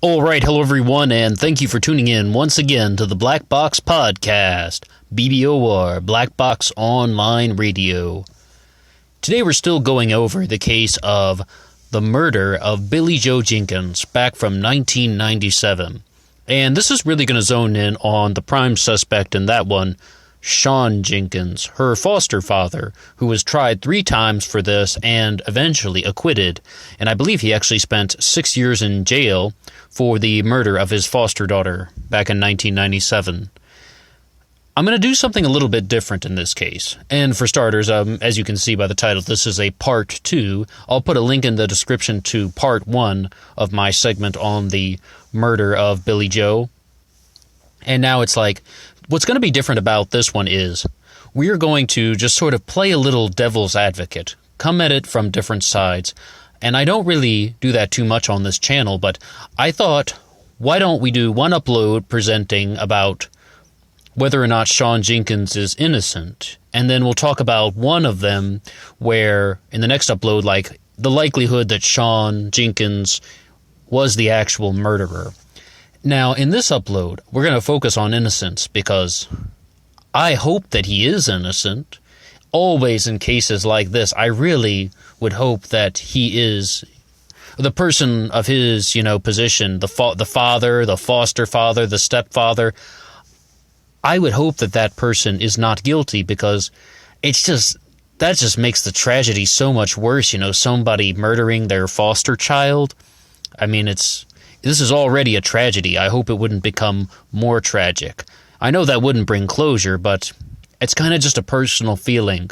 Alright, hello everyone, and thank you for tuning in once again to the Black Box Podcast, BBOR, Black Box Online Radio. Today we're still going over the case of the murder of Billie Jo Jenkins back from 1997. And this is really going to zone in on the prime suspect in that one, Sean Jenkins, her foster father, who was tried 3 times for this and eventually acquitted. And I believe he actually spent 6 years in jail for the murder of his foster daughter back in 1997. I'm going to do something a little bit different in this case. And for starters, as you can see by the title, this is a part 2. I'll put a link in the description to part 1 of my segment on the murder of Billie Jo. And now it's like, what's going to be different about this one is we are going to just sort of play a little devil's advocate, come at it from different sides. And I don't really do that too much on this channel, but I thought, why don't we do one upload presenting about whether or not Sean Jenkins is innocent, and then we'll talk about one of them where, in the next upload, like the likelihood that Sean Jenkins was the actual murderer. Now, in this upload, we're going to focus on innocence because I hope that he is innocent. Always in cases like this, I really would hope that he is the person of his, position, the father, the foster father, the stepfather. I would hope that that person is not guilty because that just makes the tragedy so much worse, somebody murdering their foster child. I mean, this is already a tragedy. I hope it wouldn't become more tragic. I know that wouldn't bring closure, but it's kind of just a personal feeling.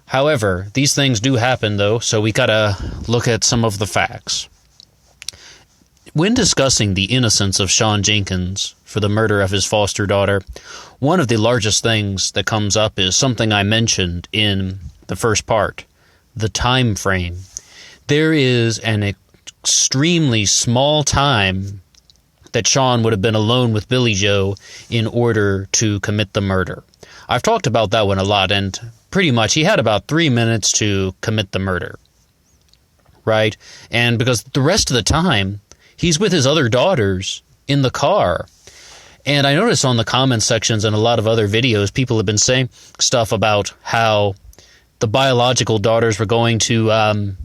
However, these things do happen, though, so we gotta look at some of the facts. When discussing the innocence of Sean Jenkins for the murder of his foster daughter, one of the largest things that comes up is something I mentioned in the first part, the time frame. There is an extremely small time that Sean would have been alone with Billie Jo in order to commit the murder. I've talked about that one a lot, and pretty much he had about 3 minutes to commit the murder, right? And because the rest of the time, he's with his other daughters in the car. And I noticed on the comment sections and a lot of other videos, people have been saying stuff about how the biological daughters were going to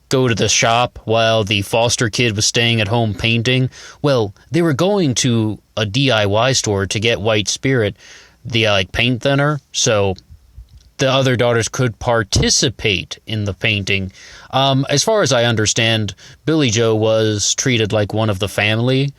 go to the shop while the foster kid was staying at home painting. Well, they were going to a DIY store to get white spirit, the paint thinner, so the other daughters could participate in the painting. As far as I understand, Billie Jo was treated like one of the family.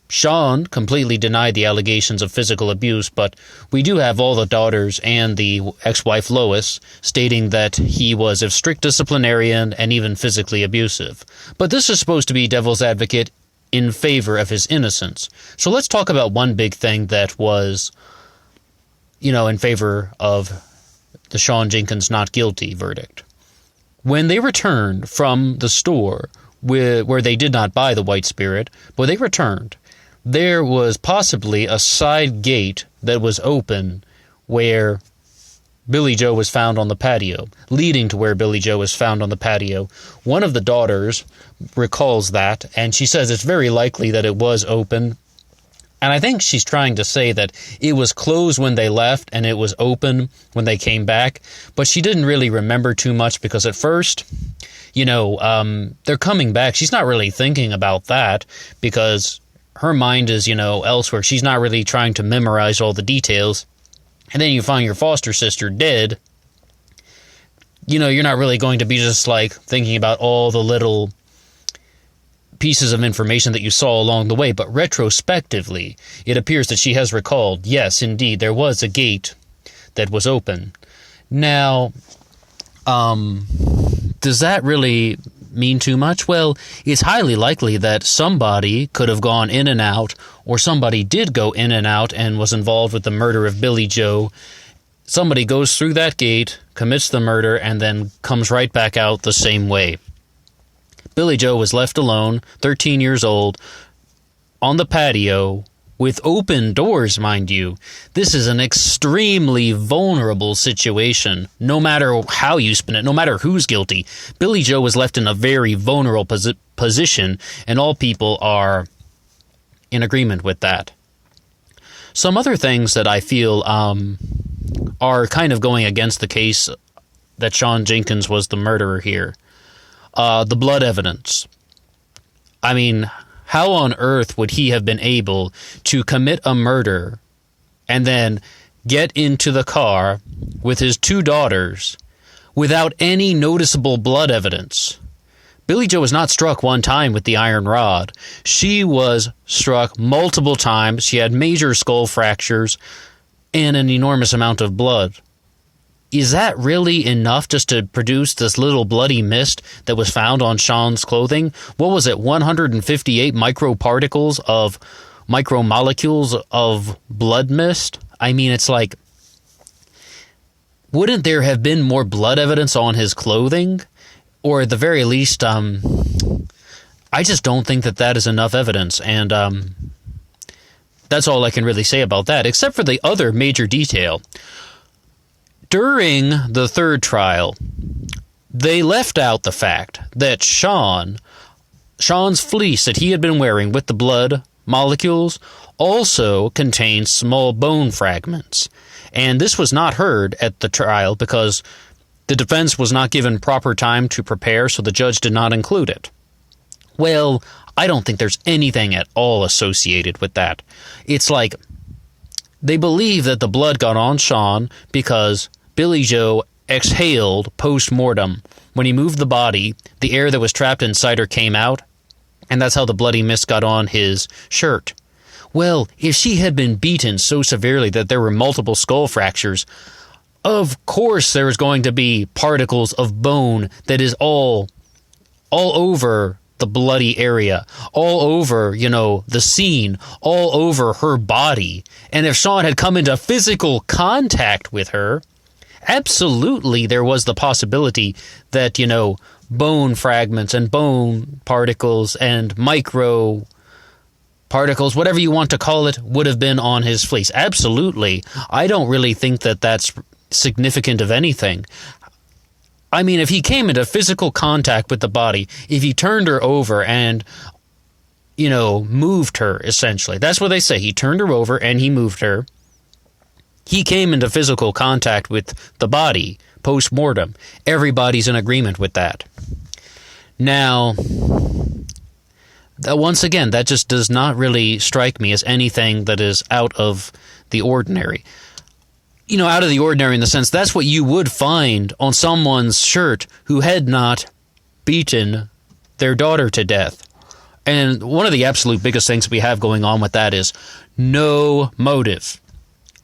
Sean completely denied the allegations of physical abuse, but we do have all the daughters and the ex-wife Lois stating that he was a strict disciplinarian and even physically abusive. But this is supposed to be devil's advocate in favor of his innocence. So let's talk about one big thing that was, in favor of the Sean Jenkins not guilty verdict. When they returned from the store where they did not buy the white spirit, but they returned, there was possibly a side gate that was open where Billie Jo was found on the patio, leading to where Billie Jo was found on the patio. One of the daughters recalls that, and she says it's very likely that it was open. And I think she's trying to say that it was closed when they left and it was open when they came back. But she didn't really remember too much because at first, they're coming back. She's not really thinking about that because her mind is, elsewhere. She's not really trying to memorize all the details. And then you find your foster sister dead. You're not really going to be just thinking about all the little pieces of information that you saw along the way, but retrospectively, it appears that she has recalled, yes, indeed, there was a gate that was open. Now, does that really mean too much? Well, it's highly likely that somebody could have gone in and out, or somebody did go in and out and was involved with the murder of Billie Jo. Somebody goes through that gate, commits the murder, and then comes right back out the same way. Billie Jo was left alone, 13 years old, on the patio with open doors, mind you. This is an extremely vulnerable situation, no matter how you spin it, no matter who's guilty. Billie Jo was left in a very vulnerable position, and all people are in agreement with that. Some other things that I feel are kind of going against the case that Sean Jenkins was the murderer here. The blood evidence. I mean, how on earth would he have been able to commit a murder and then get into the car with his 2 daughters without any noticeable blood evidence? Billie Jo was not struck one time with the iron rod. She was struck multiple times. She had major skull fractures and an enormous amount of blood. Is that really enough just to produce this little bloody mist that was found on Sean's clothing? What was it, 158 microparticles of micromolecules of blood mist? I mean, it's like, wouldn't there have been more blood evidence on his clothing? Or at the very least, I just don't think that is enough evidence, and that's all I can really say about that, except for the other major detail. During the 3rd trial, they left out the fact that Sean's fleece that he had been wearing with the blood molecules also contained small bone fragments. And this was not heard at the trial because the defense was not given proper time to prepare, so the judge did not include it. Well, I don't think there's anything at all associated with that. It's like they believe that the blood got on Sean because Billie Jo exhaled post-mortem. When he moved the body, the air that was trapped inside her came out, and that's how the bloody mist got on his shirt. Well, if she had been beaten so severely that there were multiple skull fractures, of course there was going to be particles of bone that is all over the bloody area, all over, the scene, all over her body. And if Sean had come into physical contact with her, absolutely there was the possibility that, bone fragments and bone particles and micro particles, whatever you want to call it, would have been on his fleece. Absolutely. I don't really think that that's significant of anything. I mean, if he came into physical contact with the body, if he turned her over and, moved her, essentially. That's what they say. He turned her over and he moved her. He came into physical contact with the body post-mortem. Everybody's in agreement with that. Now, once again, that just does not really strike me as anything that is out of the ordinary. Out of the ordinary in the sense that's what you would find on someone's shirt who had not beaten their daughter to death. And one of the absolute biggest things we have going on with that is no motive.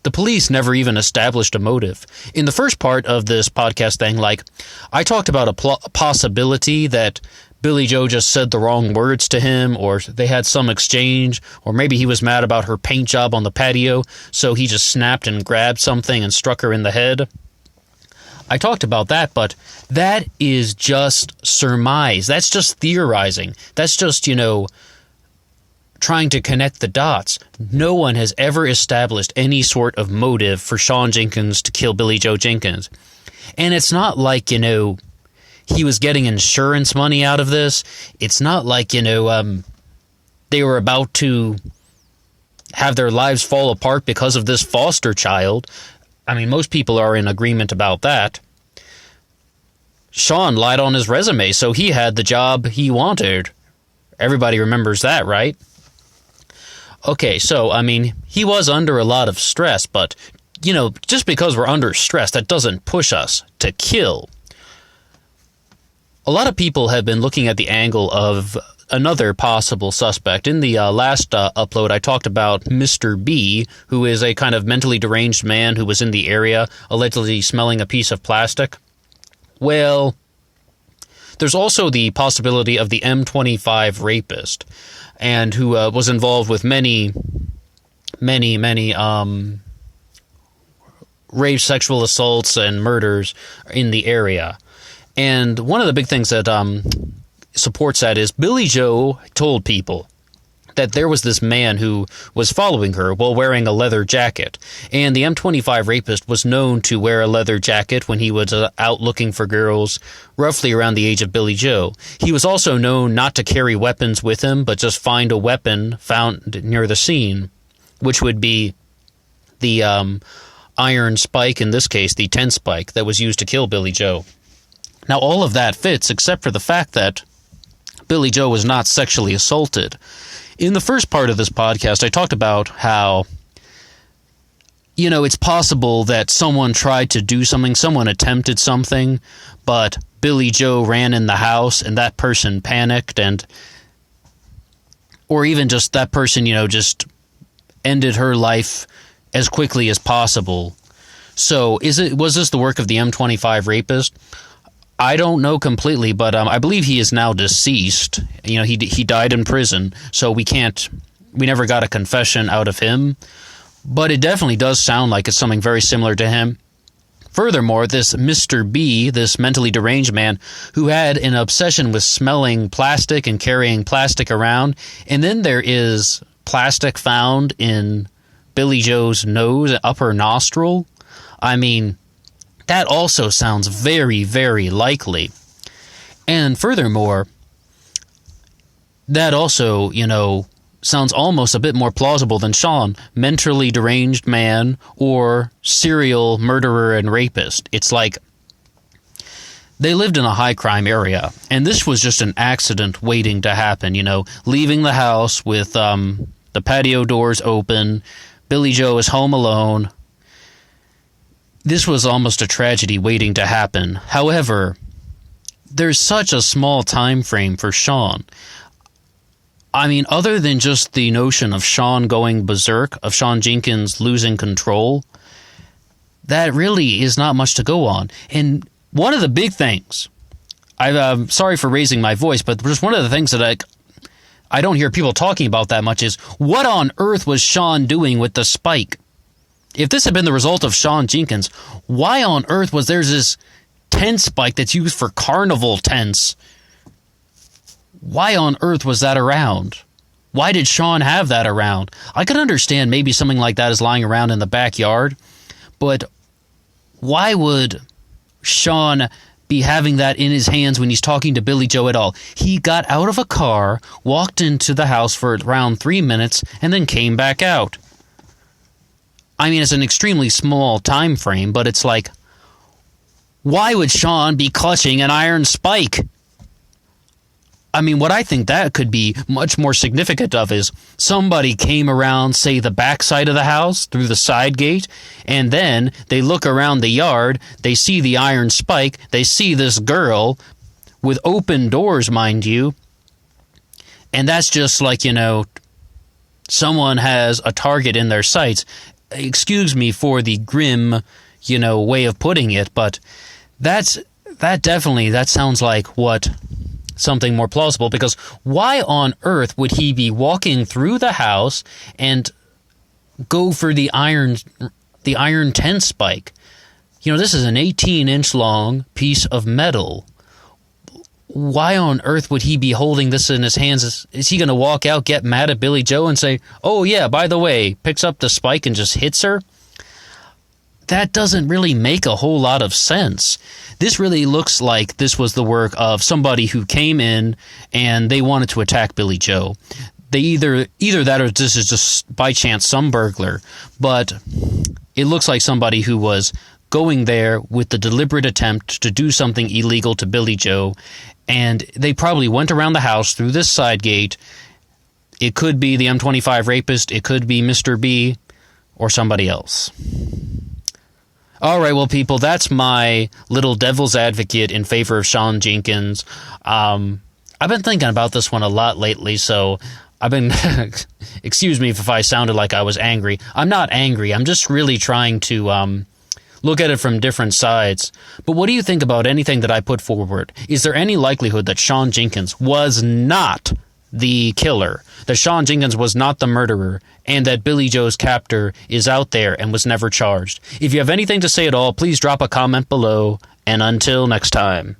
The police never even established a motive. In the first part of this podcast thing, I talked about a possibility that Billie Jo just said the wrong words to him, or they had some exchange, or maybe he was mad about her paint job on the patio, so he just snapped and grabbed something and struck her in the head. I talked about that, but that is just surmise. That's just theorizing. That's just, trying to connect the dots. No one has ever established any sort of motive for Sean Jenkins to kill Billie Jo Jenkins. And it's not like, he was getting insurance money out of this. It's not like, they were about to have their lives fall apart because of this foster child. I mean, most people are in agreement about that. Sean lied on his resume, so he had the job he wanted. Everybody remembers that, right? Okay, so, he was under a lot of stress, but, just because we're under stress, that doesn't push us to kill. A lot of people have been looking at the angle of another possible suspect. In the last upload, I talked about Mr. B, who is a kind of mentally deranged man who was in the area, allegedly smelling a piece of plastic. Well, there's also the possibility of the M25 rapist, and who was involved with many rape, sexual assaults, and murders in the area. And one of the big things that supports that is Billie Jo told people that there was this man who was following her while wearing a leather jacket. And the M25 rapist was known to wear a leather jacket when he was out looking for girls roughly around the age of Billie Jo. He was also known not to carry weapons with him, but just find a weapon found near the scene, which would be the iron spike, in this case, the 10 spike that was used to kill Billie Jo. Now, all of that fits, except for the fact that Billie Jo was not sexually assaulted. In the first part of this podcast, I talked about how, it's possible that someone tried to do something, someone attempted something, but Billie Jo ran in the house and that person panicked, or even just that person, just ended her life as quickly as possible. So was this the work of the M25 rapist? I don't know completely, but I believe he is now deceased. He died in prison, so we never got a confession out of him. But it definitely does sound like it's something very similar to him. Furthermore, this Mr. B, this mentally deranged man, who had an obsession with smelling plastic and carrying plastic around, and then there is plastic found in Billie Jo's nose, upper nostril. I mean, that also sounds very, very likely. And furthermore, that also, sounds almost a bit more plausible than Sean, mentally deranged man or serial murderer and rapist. It's like they lived in a high crime area, and this was just an accident waiting to happen, leaving the house with the patio doors open. Billie Jo is home alone. This was almost a tragedy waiting to happen. However, there's such a small time frame for Sean. I mean, other than just the notion of Sean going berserk, of Sean Jenkins losing control, that really is not much to go on. And one of the big things, I'm sorry for raising my voice, but just one of the things that I don't hear people talking about that much is, what on earth was Sean doing with the spike? If this had been the result of Sean Jenkins, why on earth was there this tent spike that's used for carnival tents? Why on earth was that around? Why did Sean have that around? I could understand maybe something like that is lying around in the backyard, but why would Sean be having that in his hands when he's talking to Billie Jo at all? He got out of a car, walked into the house for around 3 minutes, and then came back out. I mean, it's an extremely small time frame, but it's like, why would Sean be clutching an iron spike? I mean, what I think that could be much more significant of is somebody came around, say, the back side of the house through the side gate, and then they look around the yard, they see the iron spike, they see this girl with open doors, mind you, and that's just like, someone has a target in their sights. Excuse me for the grim, way of putting it, but that sounds like what something more plausible, because why on earth would he be walking through the house and go for the iron 10 spike? This is an 18-inch long piece of metal. Why on earth would he be holding this in his hands? Is he going to walk out, get mad at Billie Jo and say, oh yeah, by the way, picks up the spike and just hits her? That doesn't really make a whole lot of sense. This really looks like this was the work of somebody who came in and they wanted to attack Billie Jo. They either that or this is just by chance some burglar, but it looks like somebody who was going there with the deliberate attempt to do something illegal to Billie Jo, and they probably went around the house through this side gate. It could be the M25 rapist, it could be Mr. B, or somebody else. All right, well, people, that's my little devil's advocate in favor of Sean Jenkins. I've been thinking about this one a lot lately, so I've been... excuse me if I sounded like I was angry. I'm not angry. I'm just really trying to look at it from different sides. But what do you think about anything that I put forward? Is there any likelihood that Sean Jenkins was not the killer, that Sean Jenkins was not the murderer, and that Billie Jo's captor is out there and was never charged? If you have anything to say at all, please drop a comment below, and until next time.